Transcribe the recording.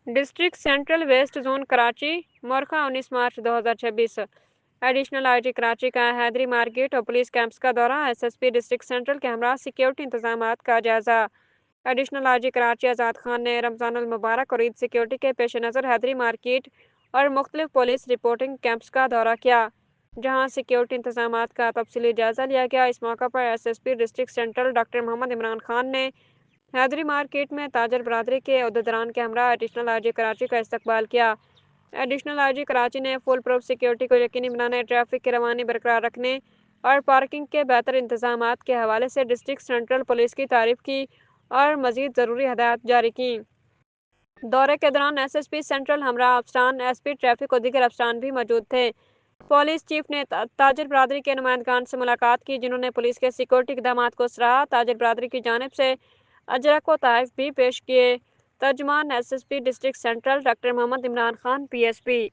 District central west zone Karachi مورخہ 19 March 2026 additional I G Karachi کا Haidery market اور پولیس کیمپس کا دورہ S S P district central کے ہمراہ سیکیورٹی انتظامات کا جائزہ additional I G Karachi Azad Khan نے رمضان المبارک اور عید سیکیورٹی کے پیش نظر حیدری مارکیٹ اور مختلف پولیس رپورٹنگ کیمپس کا دورہ کیا جہاں سیکیورٹی انتظامات کا تفصیلی جائزہ لیا گیا۔ اس موقع پر S S P district central doctor Muhammad Imran Khan نے حیدری مارکیٹ میں تاجر برادری کے عہدیداران کے ہمراہ ایڈیشنل آئی جی کراچی کا استقبال کیا۔ ایڈیشنل آئی جی کراچی نے فول پروف سیکیورٹی کو یقینی بنانے، ٹریفک کی روانی برقرار رکھنے اور پارکنگ کے بہتر انتظامات کے حوالے سے ڈسٹرکٹ سینٹرل پولیس کی تعریف کی اور مزید ضروری ہدایات جاری کیں۔ دورے کے دوران ایس ایس پی سینٹرل ہمراہ افسران، ایس پی ٹریفک اور دیگر افسران بھی موجود تھے۔ پولیس چیف نے تاجر برادری کے نمائندگان سے ملاقات کی جنہوں نے پولیس کے سیکیورٹی اقدامات کو سراہا۔ تاجر برادری کی جانب سے اجرک و تحائف بھی پیش کیے۔ ترجمان S S P district central doctor Muhammad Imran Khan P S پی